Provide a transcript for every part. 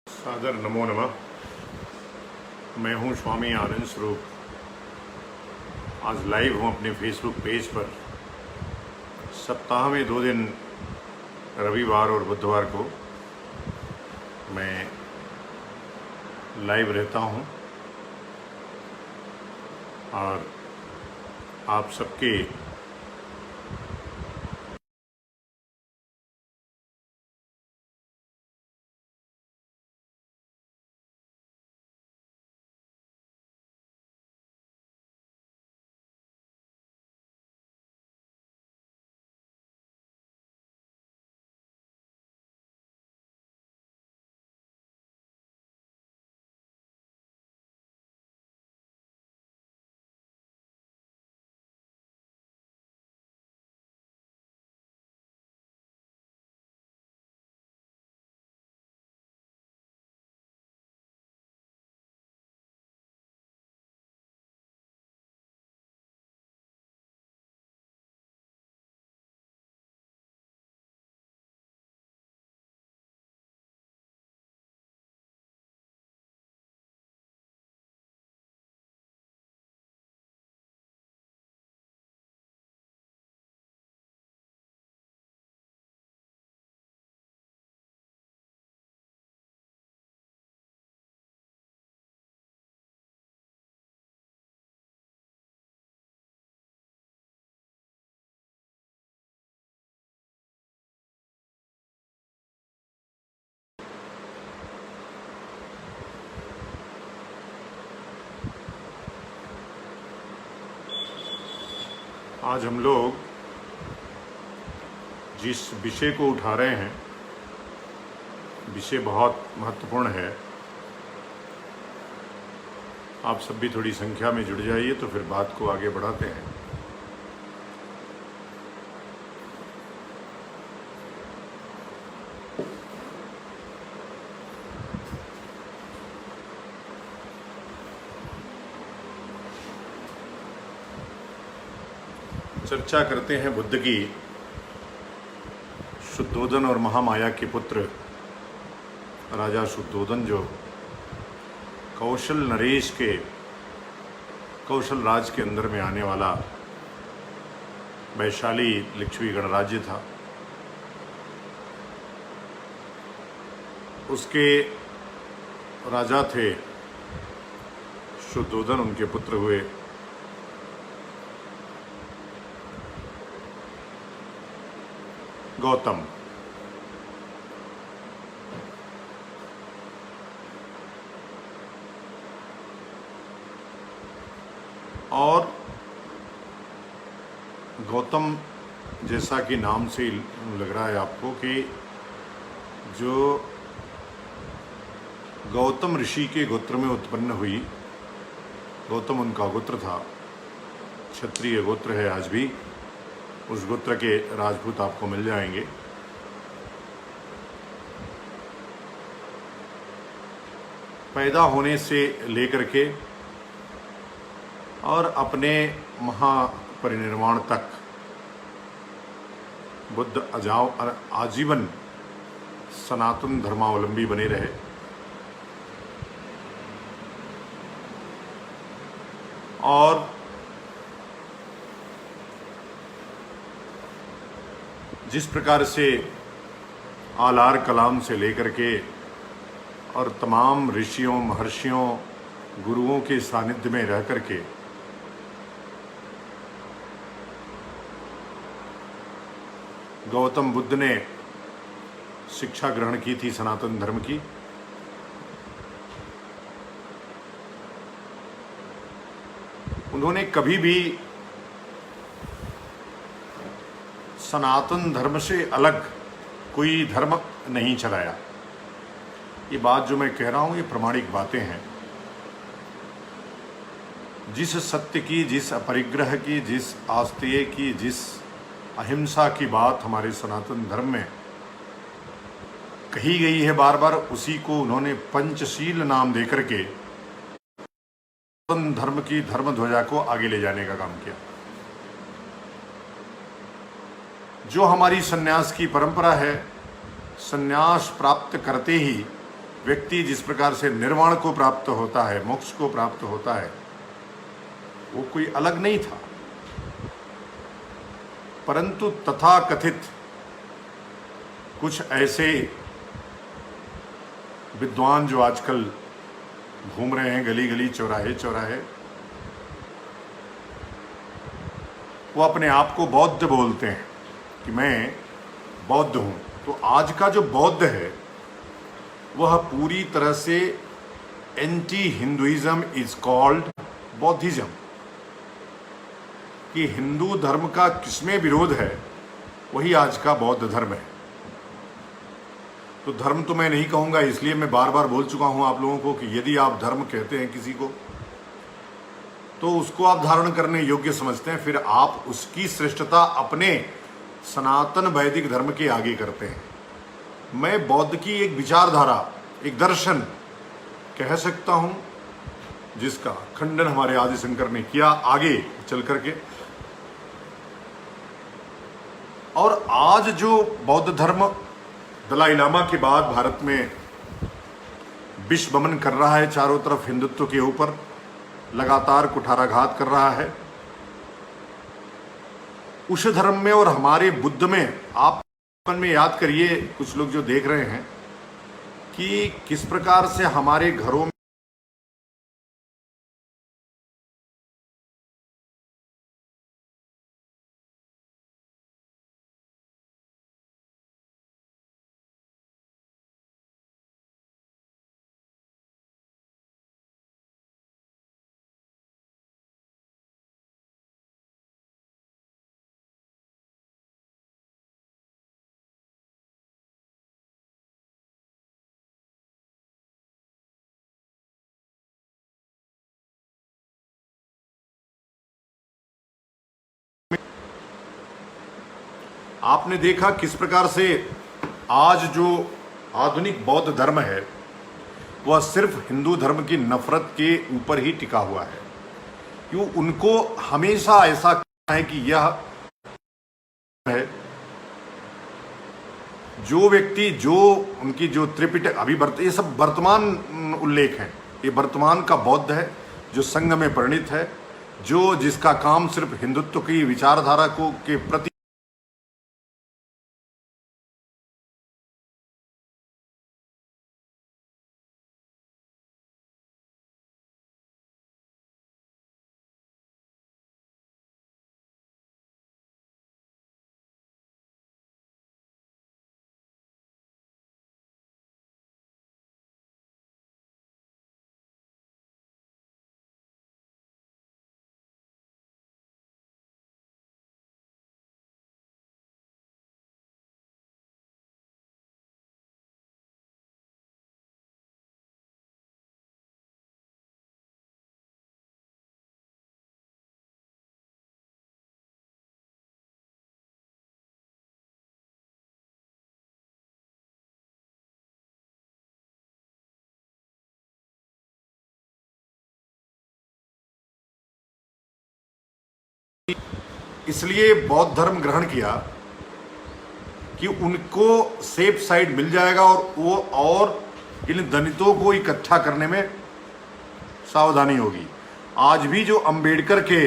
सादर नमो नमः। मैं हूं स्वामी आनंद स्वरूप। आज लाइव हूं अपने फेसबुक पेज पर। सप्ताह में 2 दिन रविवार और बुधवार को मैं लाइव रहता हूं और आप सबके आज हम लोग जिस विषय को उठा रहे हैं, विषय बहुत महत्वपूर्ण है। आप सब भी थोड़ी संख्या में जुड़ जाइए तो फिर बात को आगे बढ़ाते हैं। चर्चा करते हैं बुद्ध की। शुद्धोदन और महामाया के पुत्र राजा शुद्धोदन, जो कौशल नरेश के कौशल राज के अंदर में आने वाला वैशाली लिच्छवी गणराज्य था, उसके राजा थे शुद्धोदन। उनके पुत्र हुए गौतम। और गौतम, जैसा कि नाम से लग रहा है आपको, कि जो गौतम ऋषि के गोत्र में उत्पन्न हुई, गौतम उनका गोत्र था। क्षत्रिय गोत्र है आज भी। उस गोत्र के राजपूत आपको मिल जाएंगे। पैदा होने से लेकर के और अपने महापरिनिर्वाण तक बुद्ध आजीवन सनातन धर्मावलंबी बने रहे। और जिस प्रकार से आलार कलाम से लेकर के और तमाम ऋषियों, महर्षियों, गुरुओं के सानिध्य में रह करके गौतम बुद्ध ने शिक्षा ग्रहण की थी सनातन धर्म की, उन्होंने कभी भी सनातन धर्म से अलग कोई धर्म नहीं चलाया। ये बात जो मैं कह रहा हूँ, ये प्रामाणिक बातें हैं। जिस सत्य की, जिस अपरिग्रह की, जिस आस्तेय की, जिस अहिंसा की बात हमारे सनातन धर्म में कही गई है बार बार, उसी को उन्होंने पंचशील नाम देकर के सनातन धर्म की धर्म ध्वजा को आगे ले जाने का काम किया। जो हमारी सन्यास की परंपरा है, सन्यास प्राप्त करते ही व्यक्ति जिस प्रकार से निर्वाण को प्राप्त होता है, मोक्ष को प्राप्त होता है, वो कोई अलग नहीं था। परंतु तथाकथित कुछ ऐसे विद्वान जो आजकल घूम रहे हैं गली गली, चौराहे चौराहे, वो अपने आप को बौद्ध बोलते हैं कि मैं बौद्ध हूं। तो आज का जो बौद्ध है वह पूरी तरह से एंटी हिंदुइज्म इज कॉल्ड बौद्धिज्म, कि हिंदू धर्म का किसमें विरोध है वही आज का बौद्ध धर्म है। तो धर्म तो मैं नहीं कहूंगा, इसलिए मैं बार बार बोल चुका हूं आप लोगों को कि यदि आप धर्म कहते हैं किसी को तो उसको आप धारण करने योग्य समझते हैं, फिर आप उसकी श्रेष्ठता अपने सनातन वैदिक धर्म के आगे करते हैं। मैं बौद्ध की एक विचारधारा, एक दर्शन कह सकता हूं जिसका खंडन हमारे आदि शंकर ने किया आगे चल करके। और आज जो बौद्ध धर्म दलाई लामा के बाद भारत में विश्व भ्रमण कर रहा है, चारों तरफ हिंदुत्व के ऊपर लगातार कुठाराघात कर रहा है, उस धर्म में और हमारे बुद्ध में आप मन में याद करिए, कुछ लोग जो देख रहे हैं, कि किस प्रकार से हमारे घरों में आपने देखा किस प्रकार से आज जो आधुनिक बौद्ध धर्म है वह सिर्फ हिंदू धर्म की नफरत के ऊपर ही टिका हुआ है। क्यों? उनको हमेशा ऐसा कहना है कि यह है, जो व्यक्ति, जो उनकी जो त्रिपिटक अभी ये सब वर्तमान उल्लेख है, ये वर्तमान का बौद्ध है जो संघ में परिणित है, जो जिसका काम सिर्फ हिंदुत्व की विचारधारा को के प्रति इसलिए बौद्ध धर्म ग्रहण किया कि उनको सेफ साइड मिल जाएगा और वो और इन दलितों को इकट्ठा करने में सावधानी होगी। आज भी जो अंबेडकर के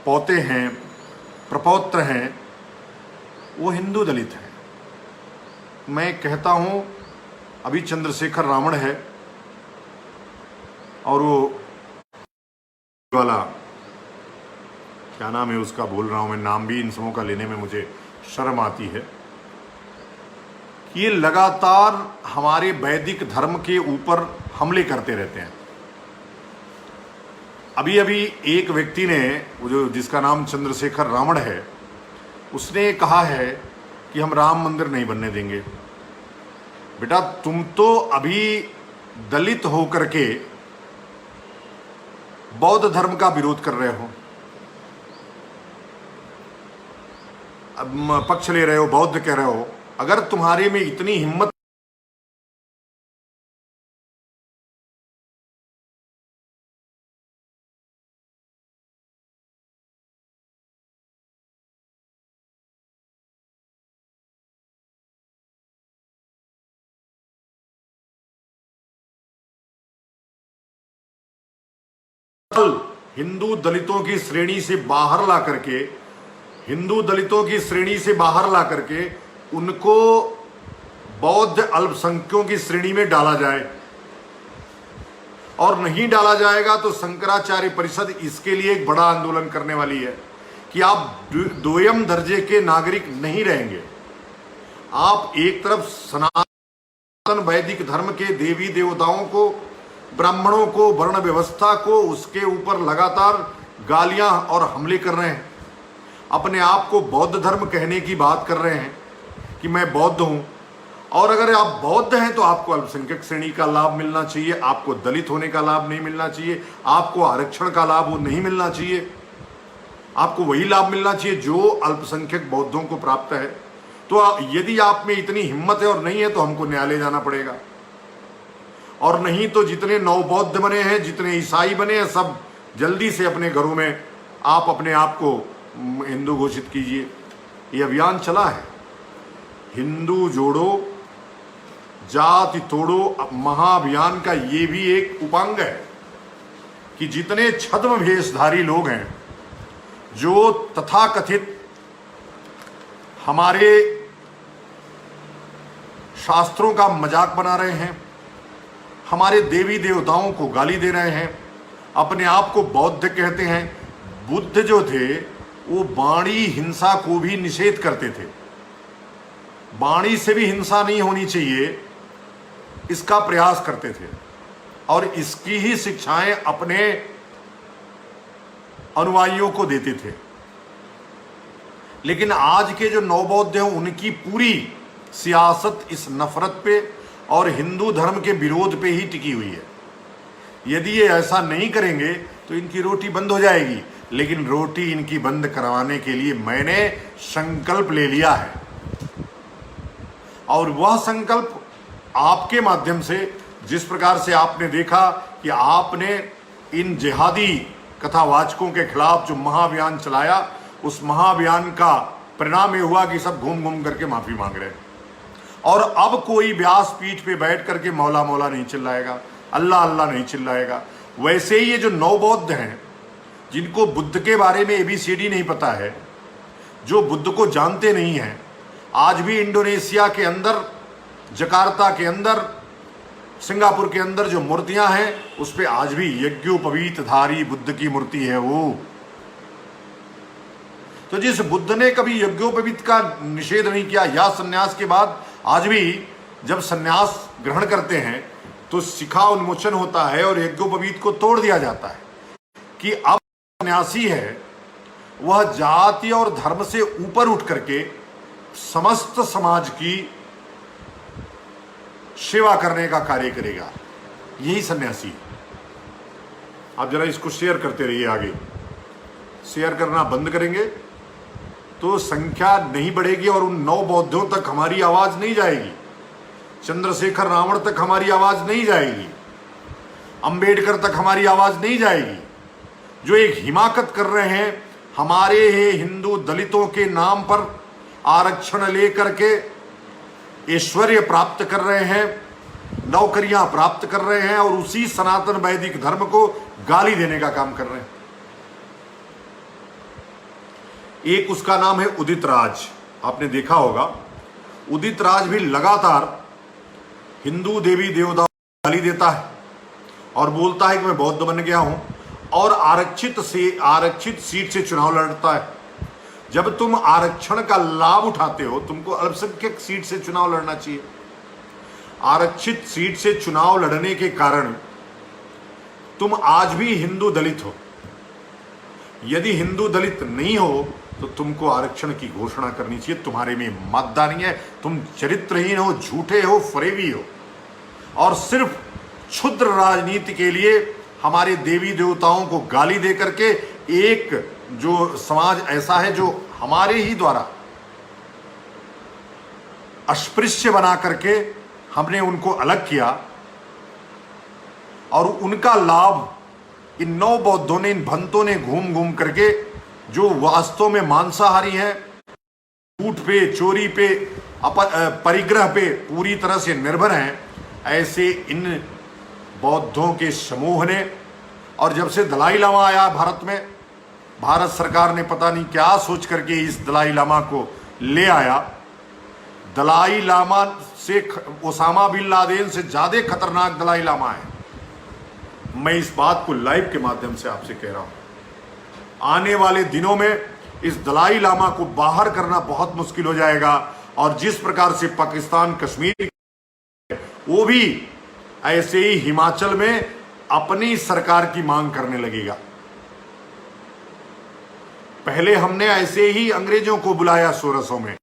पोते हैं, प्रपौत्र हैं, वो हिंदू दलित हैं। मैं कहता हूं अभी चंद्रशेखर रावण है और वो वाला क्या नाम है उसका, भूल रहा हूं मैं, नाम भी इन सबों का लेने में मुझे शर्म आती है, कि ये लगातार हमारे वैदिक धर्म के ऊपर हमले करते रहते हैं। अभी अभी एक व्यक्ति ने, वो जो जिसका नाम चंद्रशेखर रावण है, उसने कहा है कि हम राम मंदिर नहीं बनने देंगे। बेटा, तुम तो अभी दलित होकर के बौद्ध धर्म का विरोध कर रहे हो, अब पक्ष ले रहे हो, बौद्ध कह रहे हो। अगर तुम्हारे में इतनी हिम्मत हिंदू दलितों की श्रेणी से बाहर ला करके, हिंदू दलितों की श्रेणी से बाहर ला करके उनको बौद्ध अल्पसंख्यकों की श्रेणी में डाला जाए, और नहीं डाला जाएगा तो शंकराचार्य परिषद इसके लिए एक बड़ा आंदोलन करने वाली है कि आप दोयम दर्जे के नागरिक नहीं रहेंगे। आप एक तरफ सनातन वैदिक धर्म के देवी देवताओं को, ब्राह्मणों को, वर्ण व्यवस्था को, उसके ऊपर लगातार गालियां और हमले कर रहे हैं। अपने आप को बौद्ध धर्म कहने की बात कर रहे हैं कि मैं बौद्ध हूं, और अगर आप बौद्ध हैं तो आपको अल्पसंख्यक श्रेणी का लाभ मिलना चाहिए, आपको दलित होने का लाभ नहीं मिलना चाहिए, आपको आरक्षण का लाभ वो नहीं मिलना चाहिए, आपको वही लाभ मिलना चाहिए जो अल्पसंख्यक बौद्धों को प्राप्त है। तो यदि आप में इतनी हिम्मत है और नहीं है तो हमको न्यायालय जाना पड़ेगा, और नहीं तो जितने नवबौद्ध बने हैं, जितने ईसाई बने हैं, सब जल्दी से अपने घरों में आप अपने आप को हिंदू घोषित कीजिए। ये अभियान चला है, हिंदू जोड़ो जाति तोड़ो महाअभियान का ये भी एक उपांग है कि जितने छद्म भेषधारी लोग हैं जो तथाकथित हमारे शास्त्रों का मजाक बना रहे हैं, हमारे देवी देवताओं को गाली दे रहे हैं, अपने आप को बौद्ध कहते हैं। बुद्ध जो थे वो वाणी हिंसा को भी निषेध करते थे, वाणी से भी हिंसा नहीं होनी चाहिए इसका प्रयास करते थे, और इसकी ही शिक्षाएं अपने अनुयायियों को देते थे। लेकिन आज के जो नवबौद्ध हैं उनकी पूरी सियासत इस नफरत पे और हिंदू धर्म के विरोध पे ही टिकी हुई है। यदि ये ऐसा नहीं करेंगे तो इनकी रोटी बंद हो जाएगी, लेकिन रोटी इनकी बंद करवाने के लिए मैंने संकल्प ले लिया है, और वह संकल्प आपके माध्यम से, जिस प्रकार से आपने देखा कि आपने इन जिहादी कथावाचकों के खिलाफ जो महाअभियान चलाया, उस महाअभियान का परिणाम ये हुआ कि सब घूम घूम करके माफी मांग रहे हैं, और अब कोई व्यास पीठ पे बैठ करके मौला मौला नहीं चिल्लाएगा, अल्लाह अल्लाह नहीं चिल्लाएगा। वैसे ही ये जो नवबौद्ध हैं जिनको बुद्ध के बारे में ABCD नहीं पता है, जो बुद्ध को जानते नहीं हैं, आज भी इंडोनेशिया के अंदर, जकार्ता के अंदर, सिंगापुर के अंदर जो मूर्तियां हैं उस पे आज भी यज्ञोपवीतधारी बुद्ध की मूर्ति है वो। तो जिस बुद्ध ने कभी यज्ञोपवीत का निषेध नहीं किया, या सन्यास के बाद आज भी जब सन्यास ग्रहण करते हैं तो शिखा उन्मोचन होता है और यज्ञोपवीत को तोड़ दिया जाता है कि अब सन्यासी है वह जाति और धर्म से ऊपर उठ करके समस्त समाज की सेवा करने का कार्य करेगा। यही सन्यासी। आप जरा इसको शेयर करते रहिए, आगे शेयर करना बंद करेंगे तो संख्या नहीं बढ़ेगी और उन नवबौद्धों तक हमारी आवाज नहीं जाएगी, चंद्रशेखर रावण तक हमारी आवाज नहीं जाएगी, अंबेडकर तक हमारी आवाज नहीं जाएगी, जो एक हिमाकत कर रहे हैं हमारे हिंदू दलितों के नाम पर, आरक्षण लेकर के ऐश्वर्य प्राप्त कर रहे हैं, नौकरियां प्राप्त कर रहे हैं, और उसी सनातन वैदिक धर्म को गाली देने का काम कर रहे हैं। एक उसका नाम है उदित राज, आपने देखा होगा। उदित राज भी लगातार हिंदू देवी देवताओं को गाली देता है और बोलता है कि मैं बौद्ध बन गया हूं, और आरक्षित सीट से चुनाव लड़ता है। जब तुम आरक्षण का लाभ उठाते हो, तुमको अल्पसंख्यक सीट से चुनाव लड़ना चाहिए। आरक्षित सीट से चुनाव लड़ने के कारण तुम आज भी हिंदू दलित हो। यदि हिंदू दलित नहीं हो तो तुमको आरक्षण की घोषणा करनी चाहिए। तुम्हारे में मादा नहीं है, तुम चरित्रहीन हो, झूठे हो, फरेबी हो, और सिर्फ क्षुद्र राजनीति के लिए हमारे देवी देवताओं को गाली दे करके एक जो समाज ऐसा है जो हमारे ही द्वारा अस्पृश्य बना करके हमने उनको अलग किया, और उनका लाभ इन नवबौद्धों ने, इन भंतों ने घूम घूम करके, जो वास्तव में मांसाहारी हैं, झूठ पे, चोरी पे, परिग्रह पे पूरी तरह से निर्भर हैं, ऐसे इन बौद्धों के समूह ने और जब से दलाई लामा आया भारत में, भारत सरकार ने पता नहीं क्या सोच करके इस दलाई लामा को ले आया। दलाई लामा से ओसामा बिन लादेन से ज्यादा खतरनाक दलाई लामा है। मैं इस बात को लाइव के माध्यम से आपसे कह रहा हूं। आने वाले दिनों में इस दलाई लामा को बाहर करना बहुत मुश्किल हो जाएगा, और जिस प्रकार से पाकिस्तान कश्मीर, वो भी ऐसे ही हिमाचल में अपनी सरकार की मांग करने लगेगा। पहले हमने ऐसे ही अंग्रेजों को बुलाया 1600 में,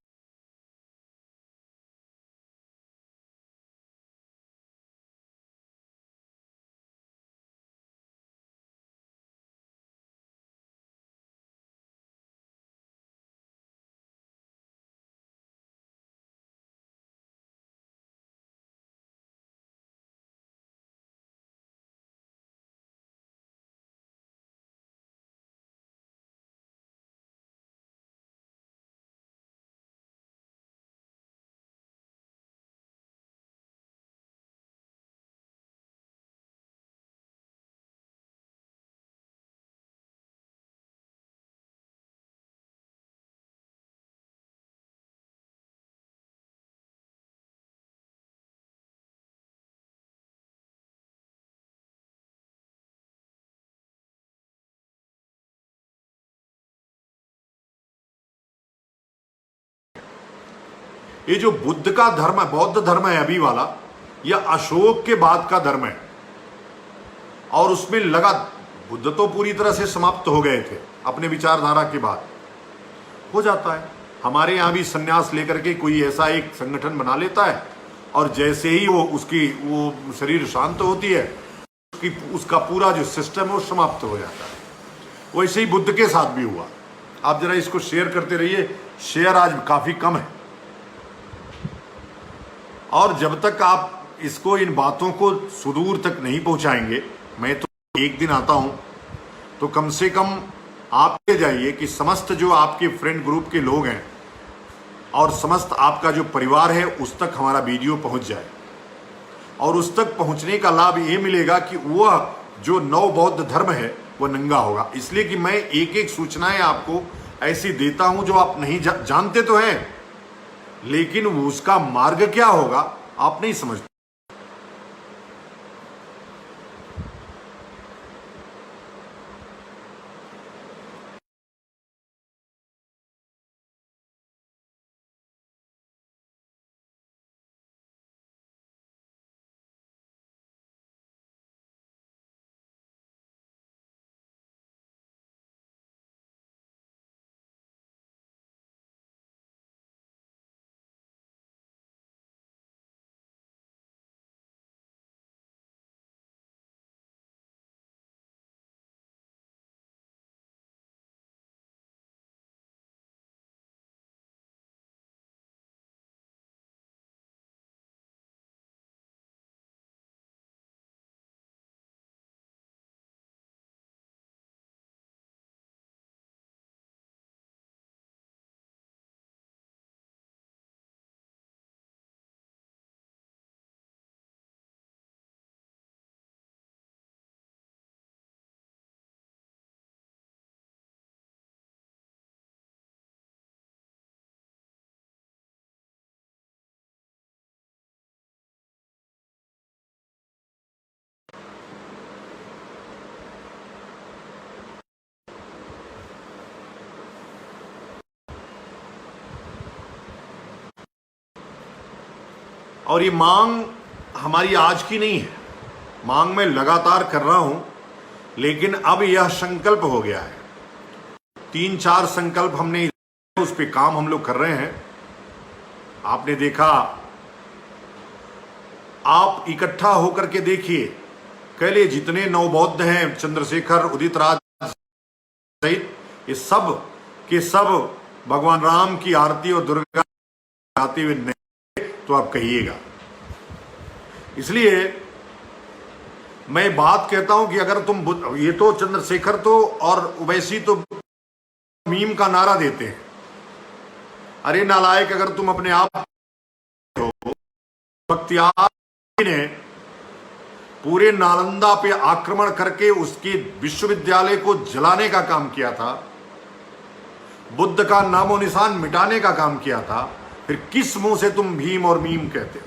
ये जो बुद्ध का धर्म है, बौद्ध धर्म है अभी वाला, यह अशोक के बाद का धर्म है। और उसमें लगा, बुद्ध तो पूरी तरह से समाप्त हो गए थे अपने विचारधारा के बाद। हो जाता है हमारे यहां भी, संन्यास लेकर के कोई ऐसा एक संगठन बना लेता है, और जैसे ही वो शरीर शांत होती है, उसका पूरा जो सिस्टम है वो समाप्त हो जाता है। वैसे ही बुद्ध के साथ भी हुआ। आप जरा इसको शेयर करते रहिए, शेयर आज काफी कम है। और जब तक आप इसको, इन बातों को सुदूर तक नहीं पहुंचाएंगे, मैं तो एक दिन आता हूं तो कम से कम आप ये जाइए कि समस्त जो आपके फ्रेंड ग्रुप के लोग हैं और समस्त आपका जो परिवार है, उस तक हमारा वीडियो पहुंच जाए। और उस तक पहुंचने का लाभ ये मिलेगा कि वह जो नव बौद्ध धर्म है वह नंगा होगा। इसलिए कि मैं एक एक सूचनाएं आपको ऐसी देता हूं जो आप नहीं जानते तो हैं, लेकिन उसका मार्ग क्या होगा आप नहीं समझते। और ये मांग हमारी आज की नहीं है, मांग मैं लगातार कर रहा हूं, लेकिन अब यह संकल्प हो गया है। 3-4 संकल्प हमने, उस पे काम हम लोग कर रहे हैं। आपने देखा, आप इकट्ठा होकर के देखिए, पहले जितने नवबौद्ध हैं, चंद्रशेखर, उदित राज सहित, ये सब के सब भगवान राम की आरती और दुर्गा गाते हुए नहीं तो आप कहिएगा। इसलिए मैं बात कहता हूं कि अगर तुम, ये तो चंद्रशेखर तो और ओवैसी तो मीम का नारा देते हैं, अरे नालायक, अगर तुम अपने आप हो, बख्तियार ने पूरे नालंदा पे आक्रमण करके उसके विश्वविद्यालय को जलाने का काम किया था, बुद्ध का नामो निशान मिटाने का काम किया था, फिर किस मुंह से तुम भीम और मीम कहते हो?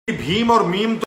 भीम और मीम तो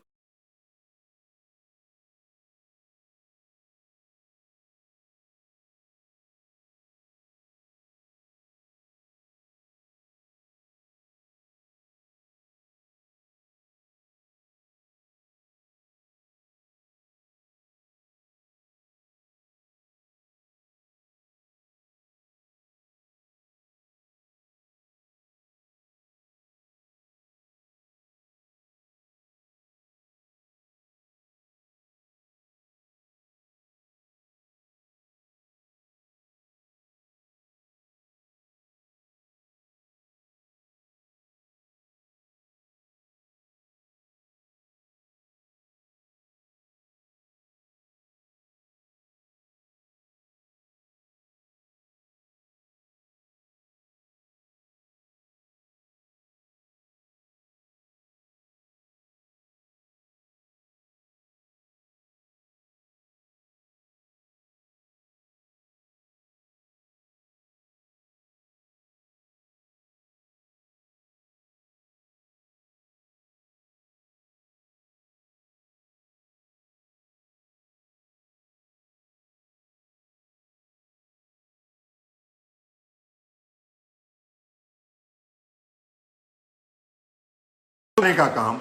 का काम,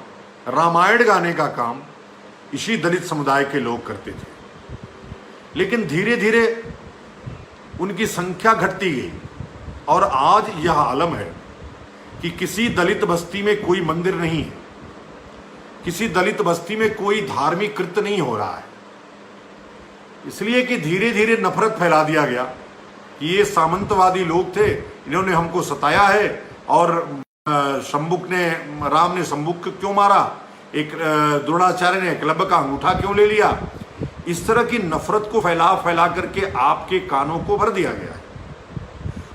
रामायण गाने का काम इसी दलित समुदाय के लोग करते थे। लेकिन धीरे धीरे उनकी संख्या घटती गई और आज यह आलम है कि किसी दलित बस्ती में कोई मंदिर नहीं है, किसी दलित बस्ती में कोई धार्मिक कृत्य नहीं हो रहा है, इसलिए कि धीरे धीरे नफरत फैला दिया गया कि ये सामंतवादी लोग थे, इन्होंने हमको सताया है। और राम ने शंबुक को क्यों मारा, एक द्रोणाचार्य ने एकलव्य का अंगूठा क्यों ले लिया, इस तरह की नफरत को फैला फैला करके आपके कानों को भर दिया गया है।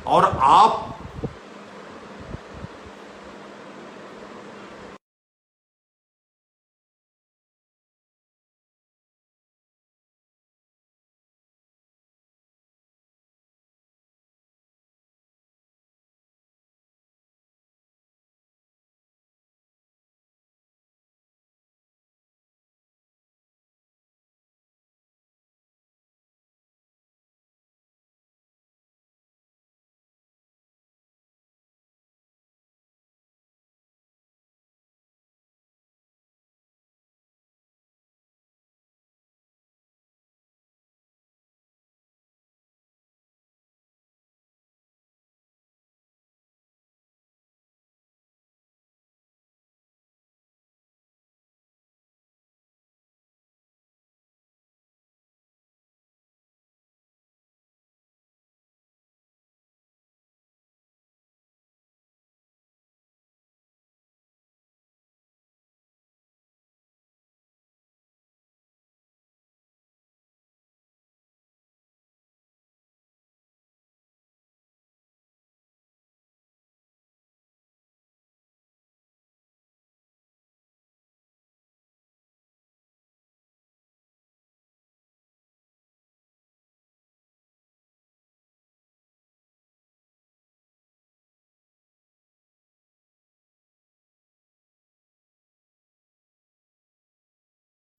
और आप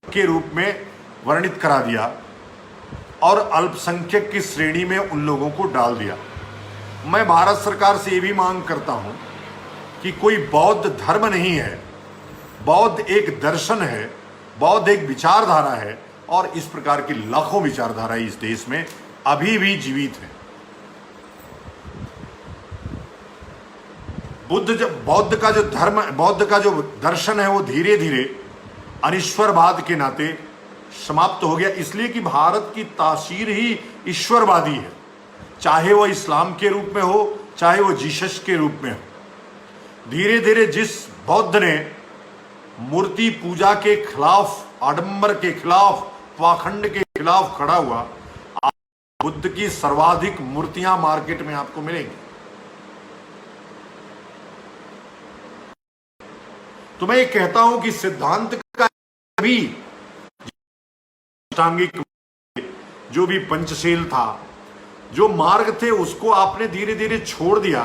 के रूप में वर्णित करा दिया और अल्पसंख्यक की श्रेणी में उन लोगों को डाल दिया। मैं भारत सरकार से ये भी मांग करता हूं कि कोई बौद्ध धर्म नहीं है, बौद्ध एक दर्शन है, बौद्ध एक विचारधारा है और इस प्रकार की लाखों विचारधारा इस देश में अभी भी जीवित है। बौद्ध का जो धर्म, बौद्ध का जो दर्शन है वो धीरे धीरे अनिश्वरवाद के नाते समाप्त हो गया, इसलिए कि भारत की तासीर ही ईश्वरवादी है, चाहे वो इस्लाम के रूप में हो, चाहे वो जीसस के रूप में हो। धीरे धीरे जिस बौद्ध ने मूर्ति पूजा के खिलाफ, आडंबर के खिलाफ, पाखंड के खिलाफ खड़ा हुआ, बुद्ध की सर्वाधिक मूर्तियां मार्केट में आपको मिलेंगी। तो मैं ये कहता हूं कि सिद्धांत का भी अष्टांगिक जो भी पंचशील था, जो मार्ग थे, उसको आपने धीरे धीरे छोड़ दिया।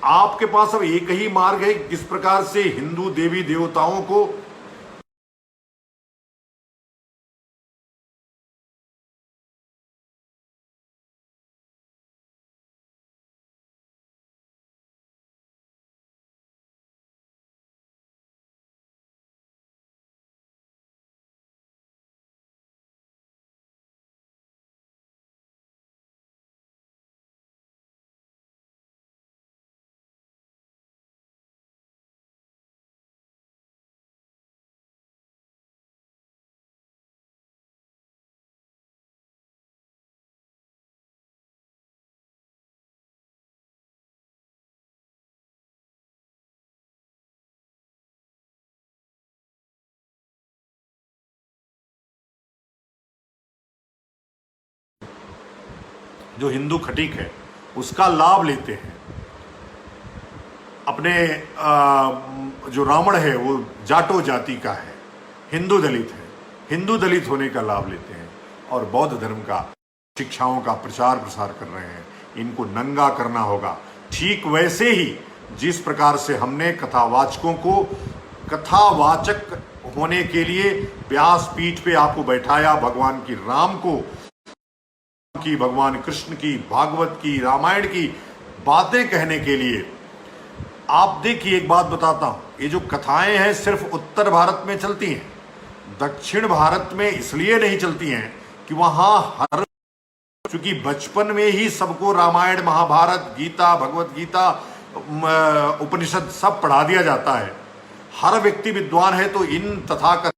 आपके पास अब एक ही मार्ग है, किस प्रकार से हिंदू देवी देवताओं को जो हिंदू खटीक है उसका लाभ लेते हैं। अपने जो रावण है वो जाटो जाति का है, हिंदू दलित है, हिंदू दलित होने का लाभ लेते हैं और बौद्ध धर्म का शिक्षाओं का प्रचार प्रसार कर रहे हैं। इनको नंगा करना होगा। ठीक वैसे ही जिस प्रकार से हमने कथावाचकों को कथावाचक होने के लिए व्यासपीठ पे आपको बैठाया, भगवान की राम को की, भगवान कृष्ण की, भागवत की, रामायण की बातें कहने के लिए। आप देखिए, एक बात बताता हूं, ये जो कथाएं हैं सिर्फ उत्तर भारत में चलती हैं, दक्षिण भारत में इसलिए नहीं चलती हैं कि वहां हर, चूंकि बचपन में ही सबको रामायण, महाभारत, गीता, भगवत गीता, उपनिषद सब पढ़ा दिया जाता है। हर व्यक्ति विद्वान है, तो इन तथाकथित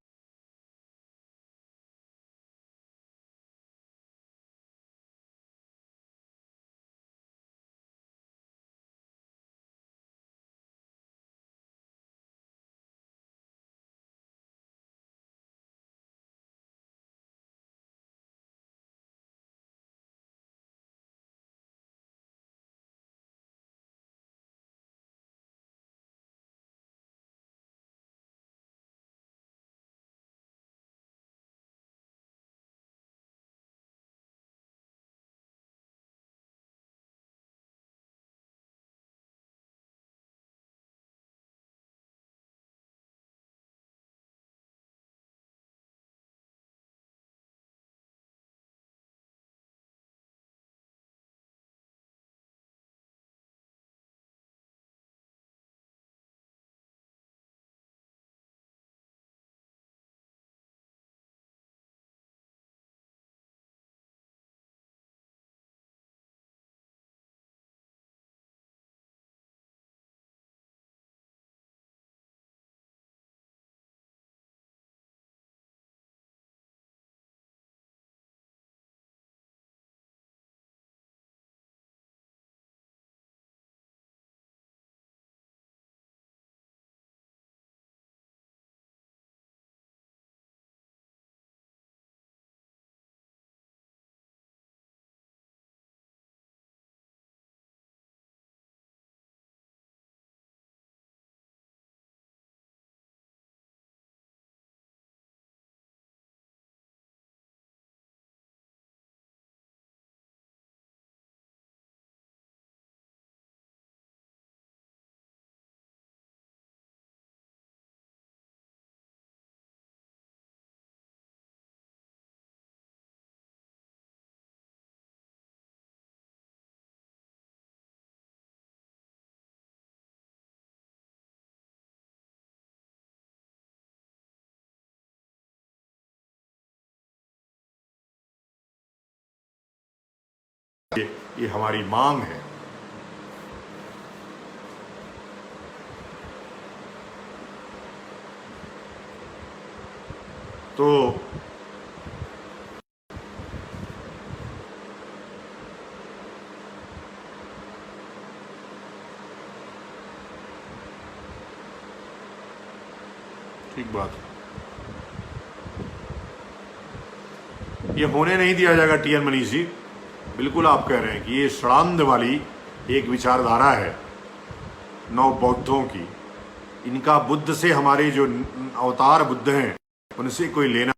ये हमारी मांग है। तो ठीक बात, ये होने नहीं दिया जाएगा। टी एन मनीष जी, बिल्कुल आप कह रहे हैं कि ये षडांध वाली एक विचारधारा है नव बौद्धों की, इनका बुद्ध से, हमारे जो अवतार बुद्ध हैं उनसे कोई लेना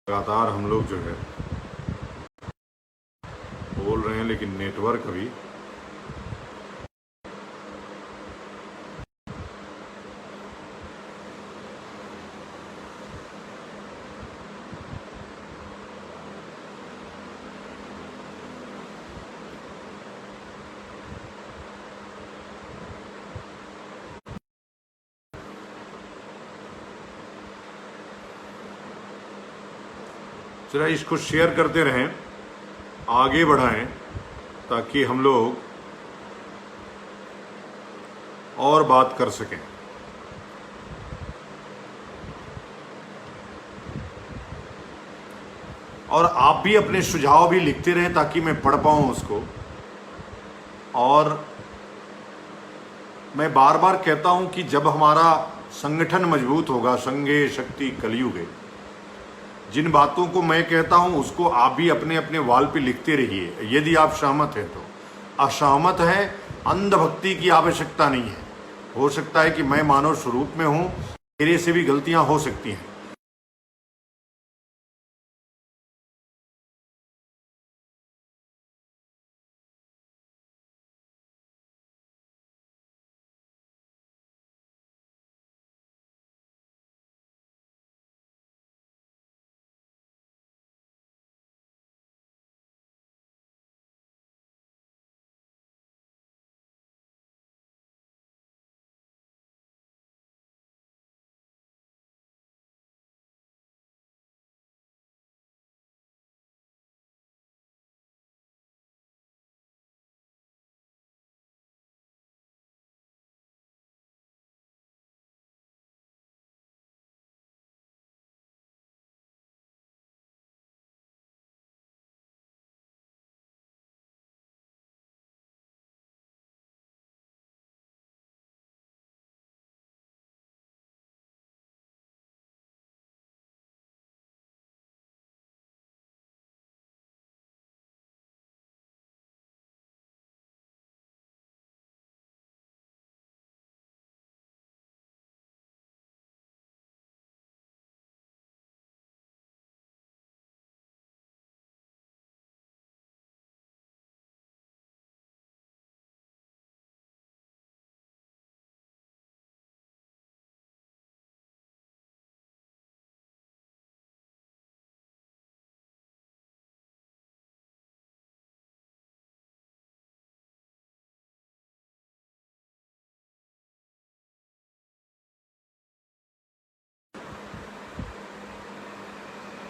लगातार हम लोग जो है बोल रहे हैं, लेकिन नेटवर्क अभी जरा इसको शेयर करते रहें, आगे बढ़ाएं, ताकि हम लोग और बात कर सकें। और आप भी अपने सुझाव भी लिखते रहें ताकि मैं पढ़ पाऊं उसको। और मैं बार बार कहता हूं कि जब हमारा संगठन मजबूत होगा, संघे शक्ति कलयुगे, जिन बातों को मैं कहता हूं उसको आप भी अपने अपने वाल पे लिखते रहिए, यदि आप सहमत हैं तो। असहमत हैं, अंधभक्ति की आवश्यकता नहीं है। हो सकता है कि मैं मानव स्वरूप में हूं, मेरे से भी गलतियां हो सकती हैं।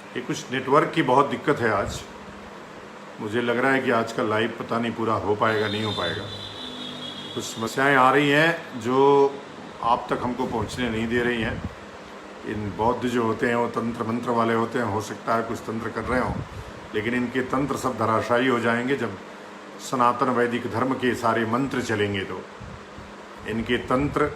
ये कुछ नेटवर्क की बहुत दिक्कत है आज। मुझे लग रहा है कि आज का लाइव पता नहीं पूरा हो पाएगा, नहीं हो पाएगा। कुछ समस्याएं आ रही हैं जो आप तक हमको पहुंचने नहीं दे रही हैं। इन बौद्ध जो होते हैं वो तंत्र मंत्र वाले होते हैं, हो सकता है कुछ तंत्र कर रहे हों, लेकिन इनके तंत्र सब धराशायी हो जाएंगे जब सनातन वैदिक धर्म के सारे मंत्र चलेंगे। तो इनके तंत्र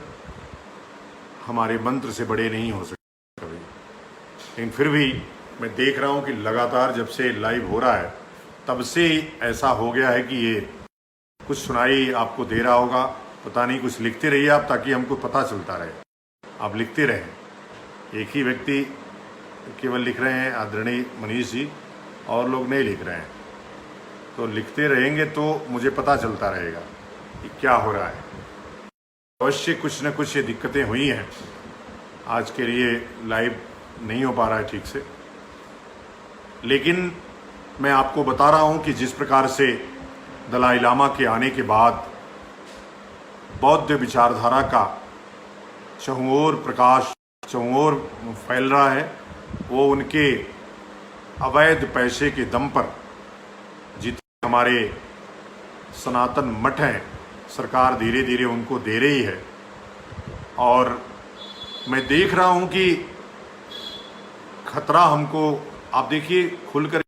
हमारे मंत्र से बड़े नहीं हो सकते कभी। लेकिन फिर भी मैं देख रहा हूँ कि लगातार जब से लाइव हो रहा है तब से ऐसा हो गया है कि ये कुछ सुनाई आपको दे रहा होगा, पता नहीं। कुछ लिखते रहिए आप ताकि हमको पता चलता रहे। आप लिखते रहें। एक ही व्यक्ति केवल लिख रहे हैं आदरणीय मनीष जी, और लोग नहीं लिख रहे हैं। तो लिखते रहेंगे तो मुझे पता चलता रहेगा कि क्या हो रहा है। अवश्य कुछ न कुछ ये दिक्कतें हुई हैं, आज के लिए लाइव नहीं हो पा रहा है ठीक से, लेकिन मैं आपको बता रहा हूं कि जिस प्रकार से दलाई लामा के आने के बाद बौद्ध विचारधारा का चहुओर प्रकाश चहुओर फैल रहा है, वो उनके अवैध पैसे के दम पर जितने हमारे सनातन मठ हैं, सरकार धीरे धीरे उनको दे रही है। और मैं देख रहा हूं कि खतरा हमको, आप देखिए, खुलकर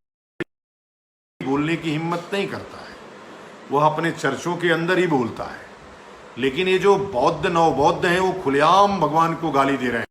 बोलने की हिम्मत नहीं करता है, वह अपने चर्चों के अंदर ही बोलता है। लेकिन ये जो बौद्ध नवबौद्ध हैं वो खुलेआम भगवान को गाली दे रहे हैं।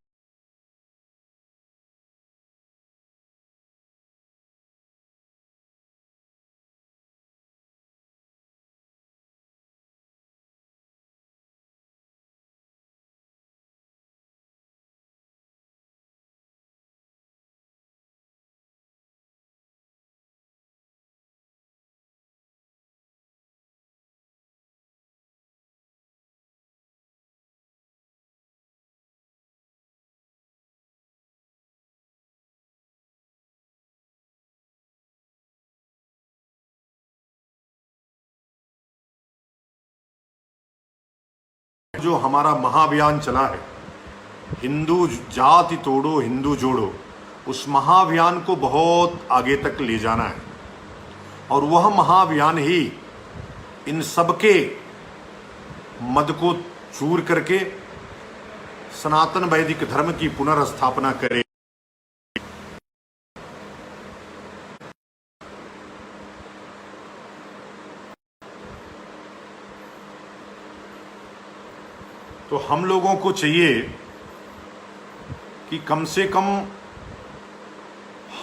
जो हमारा महाअभियान चला है, हिंदू जाति तोड़ो हिंदू जोड़ो, उस महाअभियान को बहुत आगे तक ले जाना है। और वह महाअभियान ही इन सबके मद को चूर करके सनातन वैदिक धर्म की पुनर्स्थापना करे। तो हम लोगों को चाहिए कि कम से कम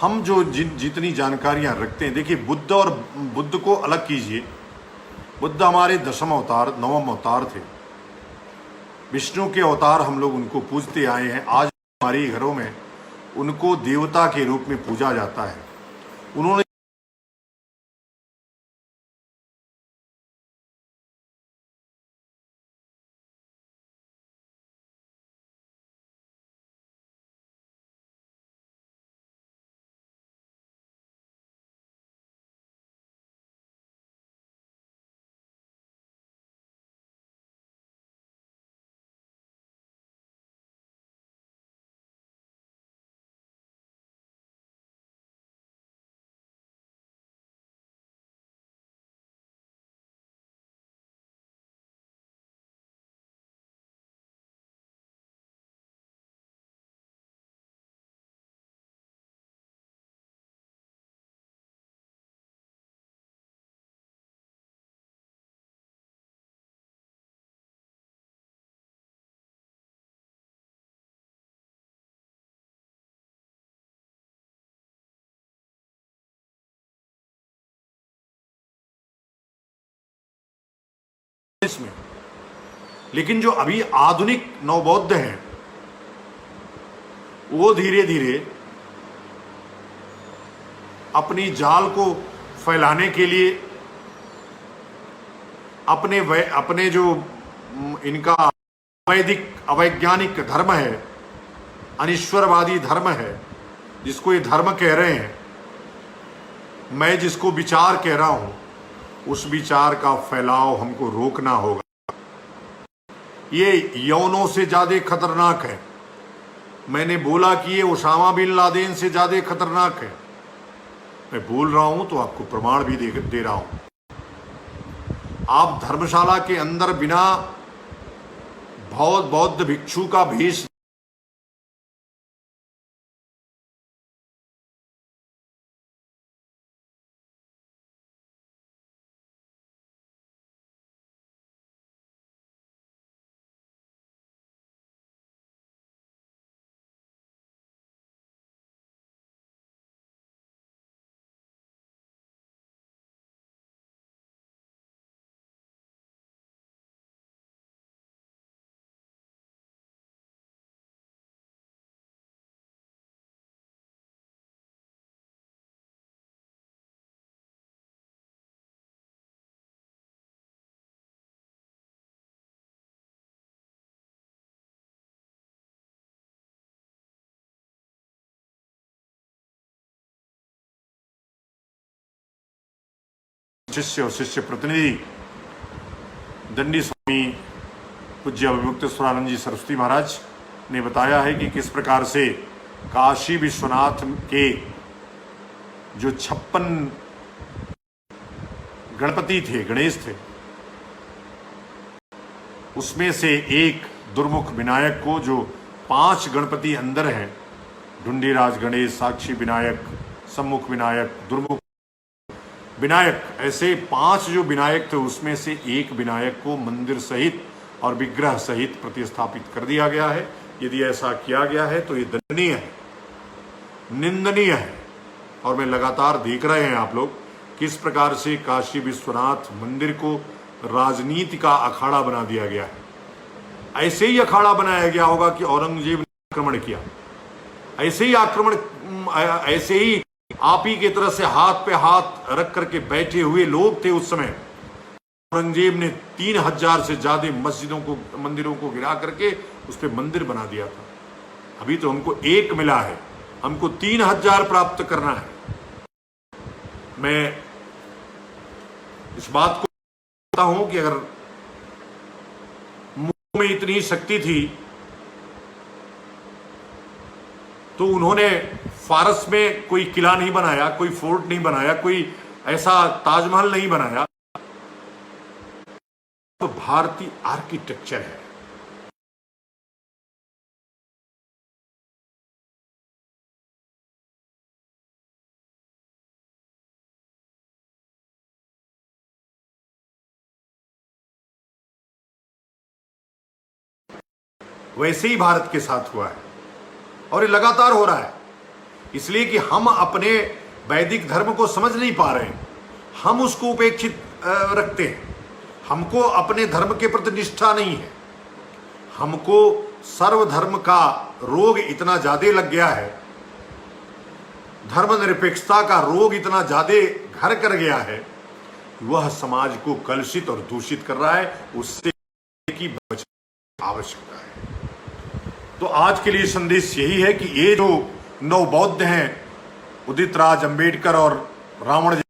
हम जो जितनी जानकारियां रखते हैं, देखिए बुद्ध और बुद्ध को अलग कीजिए। बुद्ध हमारे दशम अवतार, नवम अवतार थे, विष्णु के अवतार, हम लोग उनको पूजते आए हैं। आज हमारे घरों में उनको देवता के रूप में पूजा जाता है। उन्होंने इसमें, लेकिन जो अभी आधुनिक नवबौद्ध हैं वो धीरे धीरे अपनी जाल को फैलाने के लिए अपने जो इनका वैदिक अवैज्ञानिक धर्म है, अनिश्वरवादी धर्म है, जिसको ये धर्म कह रहे हैं, मैं जिसको विचार कह रहा हूं, उस विचार का फैलाव हमको रोकना होगा। ये यौनों से ज्यादा खतरनाक है। मैंने बोला कि ये ओसामा बिन लादेन से ज्यादा खतरनाक है। मैं बोल रहा हूं तो आपको प्रमाण भी दे रहा हूं। आप धर्मशाला के अंदर बिना बौद्ध भिक्षु का भेष शिष्य और शिष्य प्रतिनिधि दंडी स्वामी पूज्य अभिमुक्तेश्वरानंद जी सरस्वती महाराज ने बताया है कि किस प्रकार से काशी विश्वनाथ के जो 56 गणपति थे, गणेश थे, उसमें से एक दुर्मुख विनायक को, जो 5 गणपति अंदर हैं, ढुंडीराज गणेश, साक्षी विनायक, सम्मुख विनायक, दुर्मुख विनायक, ऐसे 5 जो विनायक थे, उसमें से एक विनायक को मंदिर सहित और विग्रह सहित प्रतिस्थापित कर दिया गया है। यदि ऐसा किया गया है तो ये दंडनीय है, निंदनीय है। और मैं लगातार देख रहे हैं आप लोग किस प्रकार से काशी विश्वनाथ मंदिर को राजनीति का अखाड़ा बना दिया गया है। ऐसे ही अखाड़ा बनाया गया होगा कि औरंगजेब ने आक्रमण किया, ऐसे ही आप ही की तरह से हाथ पे हाथ रख करके बैठे हुए लोग थे उस समय। औरंगजेब ने 3000 से ज्यादा मंदिरों को गिरा करके उस पर मंदिर बना दिया था। अभी तो हमको एक मिला है, हमको 3000 प्राप्त करना है। मैं इस बात को कहता हूं कि अगर मुंह में इतनी शक्ति थी तो उन्होंने फारस में कोई किला नहीं बनाया, कोई फोर्ट नहीं बनाया, कोई ऐसा ताजमहल नहीं बनाया। तो भारतीय आर्किटेक्चर है। वैसे ही भारत के साथ हुआ है और ये लगातार हो रहा है, इसलिए कि हम अपने वैदिक धर्म को समझ नहीं पा रहे हैं, हम उसको उपेक्षित रखते हैं। हमको अपने धर्म के प्रति निष्ठा नहीं है। हमको सर्वधर्म का रोग इतना ज्यादा लग गया है, धर्मनिरपेक्षता का रोग इतना ज्यादा घर कर गया है, वह समाज को कलुषित और दूषित कर रहा है। उससे की बचने आवश्यकता है। तो आज के लिए संदेश यही है कि ये जो नवबौद्ध हैं, उदित राज अंबेडकर और रावण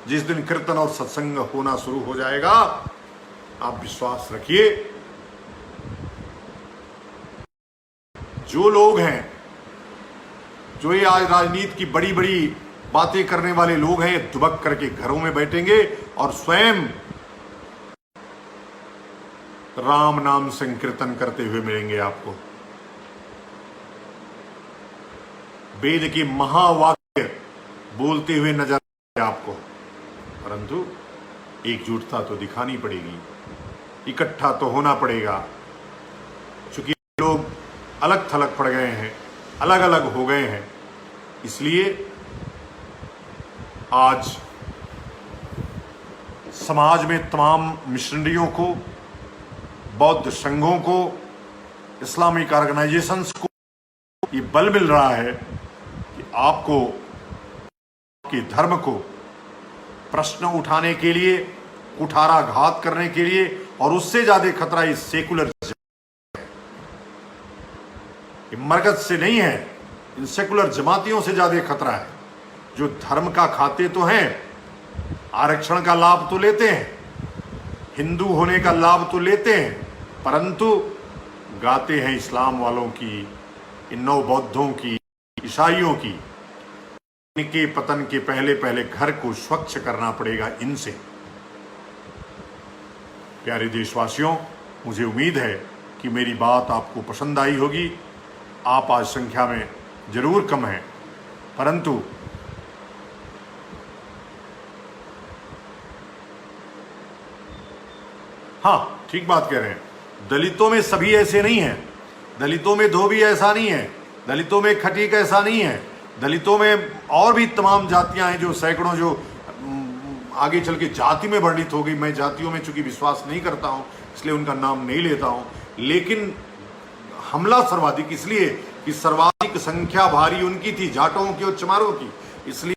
जिस दिन कीर्तन और सत्संग होना शुरू हो जाएगा, आप विश्वास रखिए, जो लोग हैं, जो ये आज राजनीति की बड़ी बड़ी बातें करने वाले लोग हैं, दुबक करके घरों में बैठेंगे और स्वयं राम नाम संकीर्तन करते हुए मिलेंगे आपको। वेद के महावाक्य बोलते हुए नजर आपको, परंतु एकजुटता तो दिखानी पड़ेगी, इकट्ठा तो होना पड़ेगा। चूंकि लोग अलग थलग पड़ गए हैं, अलग अलग हो गए हैं, इसलिए आज समाज में तमाम मिशनरियों को, बौद्ध संघों को, इस्लामिक ऑर्गेनाइजेशंस को ये बल मिल रहा है कि आपको के धर्म को प्रश्न उठाने के लिए, कुठाराघात करने के लिए, और उससे ज्यादा खतरा इस सेकुलर मरकज से नहीं है, इन सेकुलर जमातियों से ज्यादा खतरा है, जो धर्म का खाते तो हैं, आरक्षण का लाभ तो लेते हैं, हिंदू होने का लाभ तो लेते हैं, परंतु गाते हैं इस्लाम वालों की, इन नौ बौद्धों की, ईसाइयों की। इनके पतन के पहले पहले घर को स्वच्छ करना पड़ेगा इनसे। प्यारे देशवासियों, मुझे उम्मीद है कि मेरी बात आपको पसंद आई होगी। आप आज संख्या में जरूर कम हैं, परंतु हाँ, ठीक बात कह रहे हैं। दलितों में सभी ऐसे नहीं हैं, दलितों में धोबी ऐसा नहीं है, दलितों में खटीक ऐसा नहीं है, दलितों में और भी तमाम जातियां हैं जो सैकड़ों, जो आगे चल के जाति में वर्णित हो गई। मैं जातियों में चूंकि विश्वास नहीं करता हूं, इसलिए उनका नाम नहीं लेता हूं, लेकिन हमला सर्वाधिक इसलिए कि सर्वाधिक संख्या भारी उनकी थी, जाटों की और चमारों की, इसलिए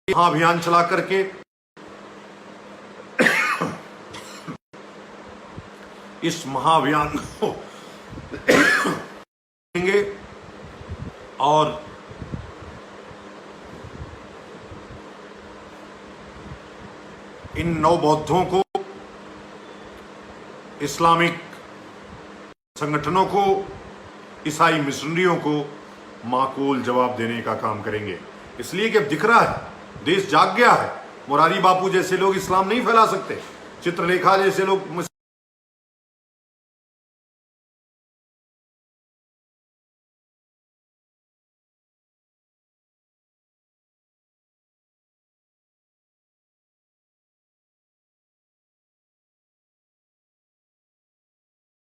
अभियान चला करके इस महाअभियान को देंगे और इन नौ बौद्धों को, इस्लामिक संगठनों को, ईसाई मिशनरियों को माकूल जवाब देने का काम करेंगे। इसलिए कि अब दिख रहा है, देश जाग गया है। मुरारी बापू जैसे लोग इस्लाम नहीं फैला सकते, चित्रलेखा जैसे लोग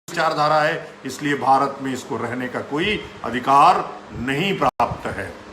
विचारधारा है, इसलिए भारत में इसको रहने का कोई अधिकार नहीं प्राप्त है।